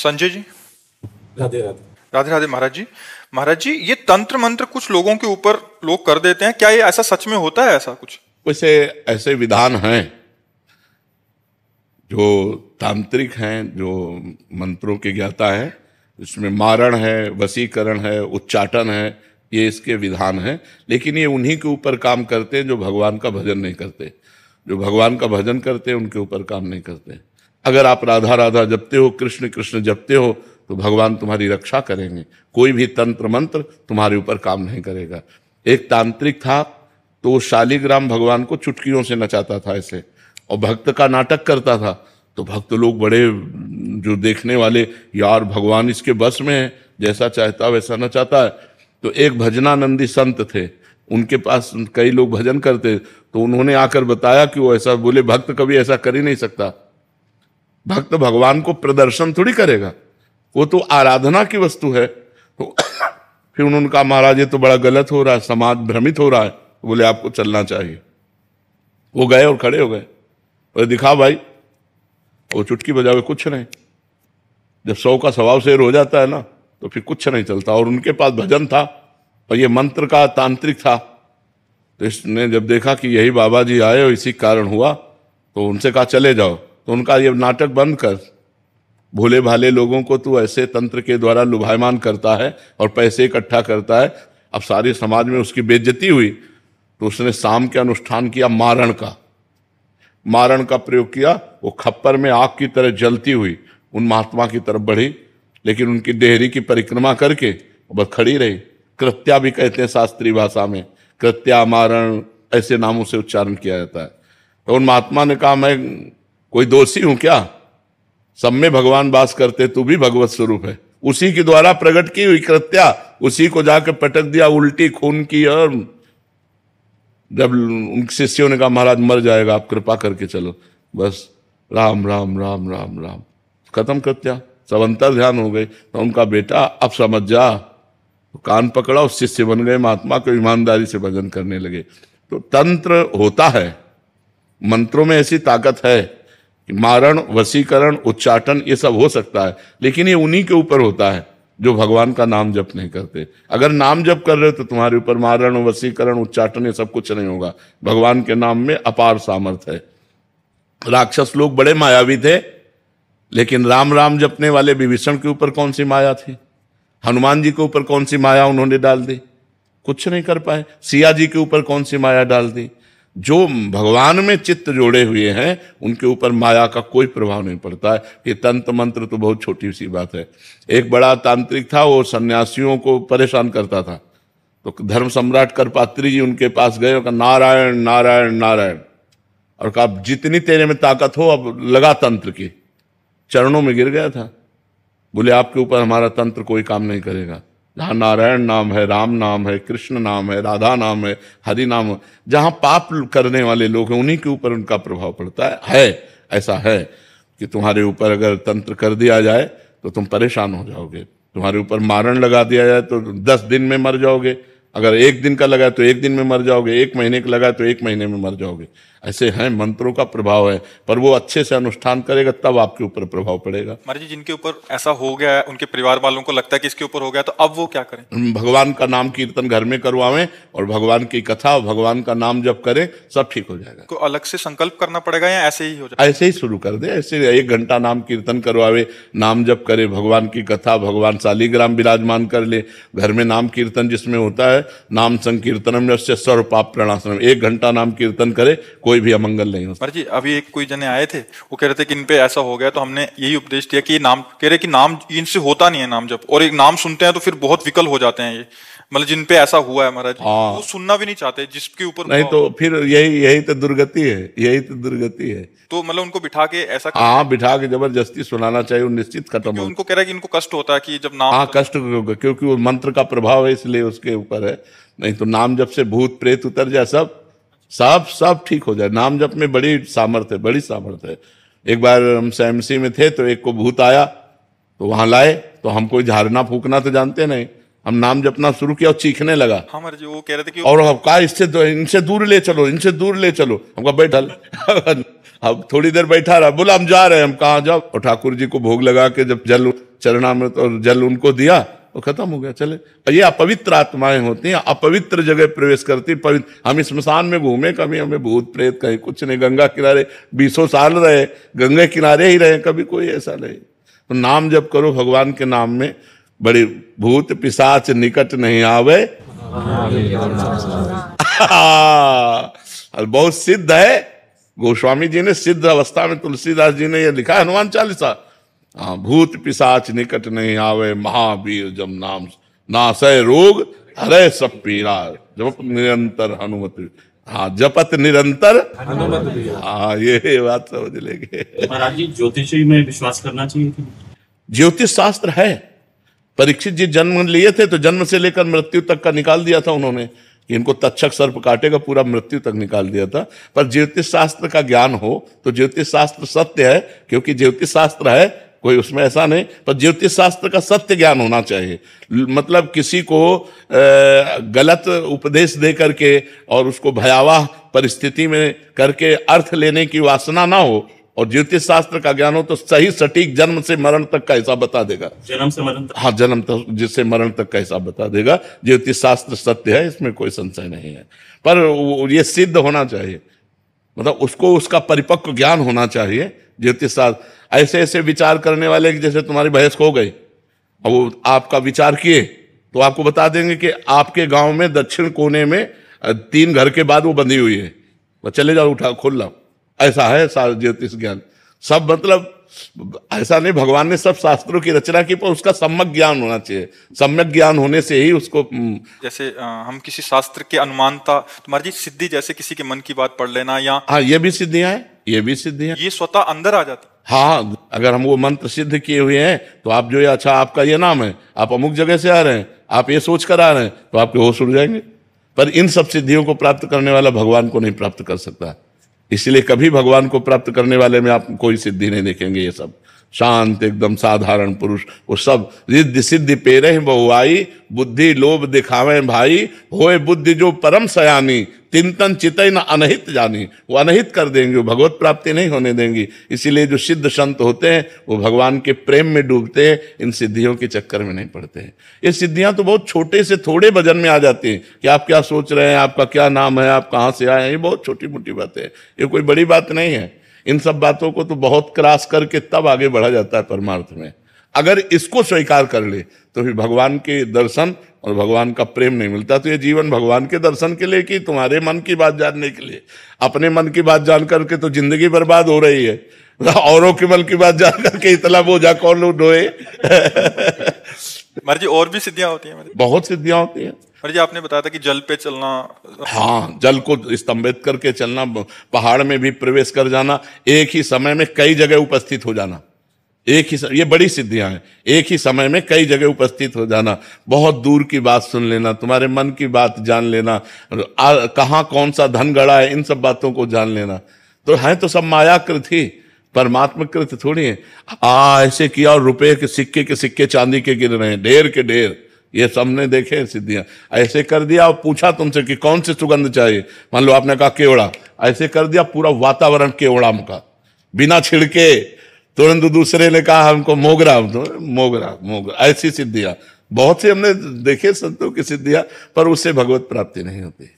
संजय जी। राधे राधे। राधे राधे महाराज जी। महाराज जी, ये तंत्र मंत्र कुछ लोगों के ऊपर लोग कर देते हैं, क्या ये ऐसा सच में होता है? ऐसा कुछ वैसे ऐसे विधान हैं जो तांत्रिक हैं, जो मंत्रों के ज्ञाता हैं, इसमें मारण है, वशीकरण है, उच्चाटन है, ये इसके विधान हैं। लेकिन ये उन्हीं के ऊपर काम करते हैं जो भगवान का भजन नहीं करते। जो भगवान का भजन करते हैं उनके ऊपर काम नहीं करते। अगर आप राधा राधा जपते हो, कृष्ण कृष्ण जपते हो, तो भगवान तुम्हारी रक्षा करेंगे। कोई भी तंत्र मंत्र तुम्हारे ऊपर काम नहीं करेगा। एक तांत्रिक था तो वो शालिग्राम भगवान को चुटकियों से नचाता था ऐसे, और भक्त का नाटक करता था। तो भक्त लोग बड़े, जो देखने वाले, यार भगवान इसके बस में है, जैसा चाहता वैसा नचाता है। तो एक भजनानंदी संत थे, उनके पास कई लोग भजन करते, तो उन्होंने आकर बताया कि वो ऐसा, बोले भक्त कभी ऐसा कर ही नहीं सकता। भक्त भगवान को प्रदर्शन थोड़ी करेगा, वो तो आराधना की वस्तु है। तो फिर उन्होंने कहा महाराज ये तो बड़ा गलत हो रहा है, समाज भ्रमित हो रहा है। बोले आपको चलना चाहिए। वो गए और खड़े हो गए और दिखा भाई, वो चुटकी बजावे कुछ नहीं। जब 100 का स्वभाव शेर हो जाता है ना, तो फिर कुछ नहीं चलता। और उनके पास भजन था और ये मंत्र का तांत्रिक था। तो इसने जब देखा कि यही बाबा जी आए और इसी कारण हुआ, तो उनसे कहा चले जाओ। तो उनका ये नाटक बंद कर, भोले भाले लोगों को तू ऐसे तंत्र के द्वारा लुभायमान करता है और पैसे इकट्ठा करता है। अब सारे समाज में उसकी बेइज्जती हुई, तो उसने शाम के अनुष्ठान किया मारण का प्रयोग किया। वो खप्पर में आग की तरह जलती हुई उन महात्मा की तरफ बढ़ी, लेकिन उनकी देहरी की परिक्रमा करके बस खड़ी रही। कृत्या भी कहते हैं शास्त्रीय भाषा में, कृत्या, मारण, ऐसे नामों से उच्चारण किया जाता है। तो उन महात्मा ने कहा मैं कोई दोषी हूं क्या? सब में भगवान वास करते, तू भी भगवत स्वरूप है। उसी के द्वारा प्रकट की हुई कृत्या, उसी को जाकर पटक दिया, उल्टी खून की। और जब उन शिष्यों ने कहा महाराज मर जाएगा, आप कृपा करके चलो, बस राम राम राम राम राम, खत्म कृत्या। सब अंतर ध्यान हो गए। तो उनका बेटा अब समझ जा, तो कान पकड़ा, उस शिष्य बन गए, महात्मा को ईमानदारी से भजन करने लगे। तो तंत्र होता है, मंत्रों में ऐसी ताकत है कि मारण, वशीकरण, उच्चाटन ये सब हो सकता है, लेकिन ये उन्हीं के ऊपर होता है जो भगवान का नाम जप नहीं करते। अगर नाम जप कर रहे हो तो तुम्हारे ऊपर मारण, वशीकरण, उच्चाटन ये सब कुछ नहीं होगा। भगवान के नाम में अपार सामर्थ्य है। राक्षस लोग बड़े मायावी थे, लेकिन राम राम जपने वाले विभीषण के ऊपर कौन सी माया थी? हनुमान जी के ऊपर कौन सी माया उन्होंने डाल दी? कुछ नहीं कर पाए। सिया जी के ऊपर कौन सी माया डाल दी? जो भगवान में चित्त जोड़े हुए हैं उनके ऊपर माया का कोई प्रभाव नहीं पड़ता है। ये तंत्र मंत्र तो बहुत छोटी सी बात है। एक बड़ा तांत्रिक था, वो सन्यासियों को परेशान करता था। तो धर्म सम्राट करपात्री जी उनके पास गए और कहा नारायण नारायण नारायण, और कहा जितनी तेरे में ताकत हो अब लगा तंत्र की। चरणों में गिर गया था। बोले आपके ऊपर हमारा तंत्र कोई काम नहीं करेगा। जहाँ नारायण नाम है, राम नाम है, कृष्ण नाम है, राधा नाम है, हरि नाम है, जहाँ पाप करने वाले लोग हैं उन्हीं के ऊपर उनका प्रभाव पड़ता है। ऐसा है कि तुम्हारे ऊपर अगर तंत्र कर दिया जाए तो तुम परेशान हो जाओगे। तुम्हारे ऊपर मारण लगा दिया जाए तो 10 दिन में मर जाओगे। अगर 1 दिन का लगा तो 1 दिन में मर जाओगे, 1 महीने का लगा तो 1 महीने में मर जाओगे। ऐसे हैं, मंत्रों का प्रभाव है, पर वो अच्छे से अनुष्ठान करेगा तब आपके ऊपर प्रभाव पड़ेगा। महाराज जी, जिनके ऊपर ऐसा हो गया है, उनके परिवार वालों को लगता है कि इसके ऊपर हो गया, तो अब वो क्या करें? भगवान का नाम कीर्तन घर में करवावें और भगवान की कथा, भगवान का नाम जप करें, सब ठीक हो जाएगा। तो अलग से संकल्प करना पड़ेगा या ऐसे ही हो जाएगा? ऐसे ही शुरू कर दे। ऐसे 1 घंटा नाम कीर्तन करवावे, नाम जप करे, भगवान की कथा, भगवान शालिग्राम विराजमान कर ले। घर में नाम कीर्तन जिसमें होता है, नाम संकीर्तनम यस्य सर्व पाप प्रणाशनम, 1 घंटा नाम कीर्तन करे, कोई भी अमंगल नहीं हो। महाराज जी, अभी एक कोई जने आए थे, वो कह रहे थे कि इन पे ऐसा हो गया, तो हमने यही उपदेश दिया कि ये नाम, कह रहे कि नाम इनसे होता नहीं है नाम जब, और एक नाम सुनते हैं तो फिर बहुत विकल हो जाते हैं। ये मतलब जिन पे ऐसा हुआ है महाराज, वो सुनना भी नहीं चाहते जिसके ऊपर नहीं, तो फिर यही तो दुर्गति है, यही तो दुर्गति है। तो मतलब उनको बिठा के ऐसा, हाँ, बिठा के जबरदस्ती सुनाना चाहिए, निश्चित खत्म हो। उनको कह रहा है कि इनको कष्ट होता है कि जब नाम, हाँ कष्ट होगा, क्योंकि वो मंत्र का प्रभाव है इसलिए उसके ऊपर है। नहीं तो नाम जप से भूत प्रेत उतर जाए, सब ठीक हो जाए। नाम जप में बड़ी सामर्थ्य है। एक बार हम SMC में थे, तो एक को भूत आया, तो वहां लाए, तो हम कोई झाड़ना फूकना तो जानते नहीं, हम नाम जपना शुरू किया और चीखने लगा। हमारे जो वो कह रहे थे कि और कहा इनसे दूर ले चलो, हमका बैठल अब थोड़ी देर बैठा रहा, बोला हम जा रहे हैं। हम कहाँ जाओ? और ठाकुर जी को भोग लगा के जब जल चरणामृत और जल उनको दिया वो खत्म हो गया, चले। और ये अपवित्र आत्माएं होती हैं, अपवित्र जगह प्रवेश करती। पवित्र हम स्मशान में घूमे, कभी हमें भूत प्रेत कहीं कुछ नहीं। गंगा किनारे 20 साल रहे, गंगे किनारे ही रहे, कभी कोई ऐसा नहीं। तो नाम जप करो भगवान के नाम में, बड़ी भूत पिशाच निकट नहीं आवे। बहुत सिद्ध है, गोस्वामी जी ने सिद्ध अवस्था में, तुलसीदास जी ने यह लिखा है हनुमान चालीसा। हाँ, भूत पिशाच निकट नहीं आवे, महावीर जब नाम नासय रोग हरे सब पीरा, जप निरंतर हनुमत। हाँ, जपत निरंतर हनुमत। हाँ, ये बात समझ लेंगे। महाराज जी, ज्योतिषी में विश्वास करना चाहिए कि? ज्योतिष शास्त्र है। परीक्षित जी जन्म लिए थे तो जन्म से लेकर मृत्यु तक का निकाल दिया था उन्होंने कि इनको तक्षक सर्प काटेगा, पूरा मृत्यु तक निकाल दिया था। पर ज्योतिष शास्त्र का ज्ञान हो तो ज्योतिष शास्त्र सत्य है, क्योंकि ज्योतिष शास्त्र है, कोई उसमें ऐसा नहीं। पर ज्योतिष शास्त्र का सत्य ज्ञान होना चाहिए। मतलब किसी को गलत उपदेश दे करके और उसको भयावह परिस्थिति में करके अर्थ लेने की वासना ना हो, और ज्योतिष शास्त्र का ज्ञान हो तो सही सटीक जन्म से मरण तक का हिसाब बता देगा। जन्म से मरण तक? हाँ, जन्म तक जिससे मरण तक का हिसाब बता देगा। ज्योतिष शास्त्र सत्य है, इसमें कोई संशय नहीं है। पर ये सिद्ध होना चाहिए, मतलब उसको उसका परिपक्व ज्ञान होना चाहिए। ज्योतिष शास्त्र ऐसे ऐसे विचार करने वाले कि जैसे तुम्हारी भैंस खो गई, अब वो आपका विचार किए तो आपको बता देंगे कि आपके गांव में दक्षिण कोने में 3 घर के बाद वो बंधी हुई है, तो चले जाओ, उठा खोल लाओ। ऐसा है सारा ज्योतिष ज्ञान। सब मतलब ऐसा नहीं, भगवान ने सब शास्त्रों की रचना की, पर उसका सम्यक ज्ञान होना चाहिए। सम्यक ज्ञान होने से ही उसको जैसे हम किसी शास्त्र के अनुमानता, तुम्हारी जी सिद्धि, जैसे किसी के मन की बात पढ़ लेना, या हाँ, ये भी सिद्धियां हैं, ये भी सिद्धियां, ये स्वतः अंदर आ जाती। हाँ, अगर हम वो मंत्र सिद्ध किए हुए हैं तो आप जो ये, अच्छा आपका ये नाम है, आप अमुक जगह से आ रहे हैं, आप ये सोच कर आ रहे हैं, तो आपके होश उड़ जाएंगे। पर इन सब सिद्धियों को प्राप्त करने वाला भगवान को नहीं प्राप्त कर सकता। इसलिए कभी भगवान को प्राप्त करने वाले में आप कोई सिद्धि नहीं देखेंगे। ये सब शांत एकदम साधारण पुरुष, वो सब रिद्धि सिद्धि पेरे बहुआई, बुद्धि लोभ दिखावे भाई, होए बुद्धि जो परम सयानी, तिंतन चितई न अनहित जानी। वो अनहित कर देंगे, वो भगवत प्राप्ति नहीं होने देंगी। इसीलिए जो सिद्ध संत होते हैं वो भगवान के प्रेम में डूबते हैं, इन सिद्धियों के चक्कर में नहीं पड़ते हैं। ये सिद्धियां तो बहुत छोटे से थोड़े वजन में आ जाती हैं कि आप क्या सोच रहे हैं, आपका क्या नाम है, आप कहाँ से आए हैं, ये बहुत छोटी मोटी बातें हैं, ये कोई बड़ी बात नहीं है। इन सब बातों को तो बहुत क्रॉस करके तब आगे बढ़ा जाता है परमार्थ में। अगर इसको स्वीकार कर ले तो फिर भगवान के दर्शन और भगवान का प्रेम नहीं मिलता। तो ये जीवन भगवान के दर्शन के लिए कि तुम्हारे मन की बात जानने के लिए? अपने मन की बात जान करके तो जिंदगी बर्बाद हो रही है, औरों के मन की बात जान करके इतना बोझा कौन लोग ढोए। महाराज जी, और भी सिद्धियां होती हैं? बहुत सिद्धियां होती हैं। महाराज जी, आपने बताया था कि जल पे चलना। हाँ, जल को स्तंभित करके चलना, पहाड़ में भी प्रवेश कर जाना, एक ही समय में कई जगह उपस्थित हो जाना, एक ही ये बड़ी सिद्धियां हैं। एक ही समय में कई जगह उपस्थित हो जाना, बहुत दूर की बात सुन लेना, तुम्हारे मन की बात जान लेना, कहाँ कौन सा धन गड़ा है, इन सब बातों को जान लेना। तो है तो सब मायाकृत ही, परमात्मा कृत थोड़ी है। ऐसे किया और रुपए के सिक्के चांदी के गिर रहे हैं, ढेर के ढेर, ये सबने देखे सिद्धियां। ऐसे कर दिया और पूछा तुमसे कि कौन सी सुगंध चाहिए, मान लो आपने कहा केवड़ा, ऐसे कर दिया पूरा वातावरण केवड़ा का, बिना छिड़के। तुरंत दूसरे ने कहा हमको मोगरा, मोगरा। ऐसी सिद्धियां बहुत सी हमने देखे संतों की सिद्धियां, पर उससे भगवत प्राप्ति नहीं होती।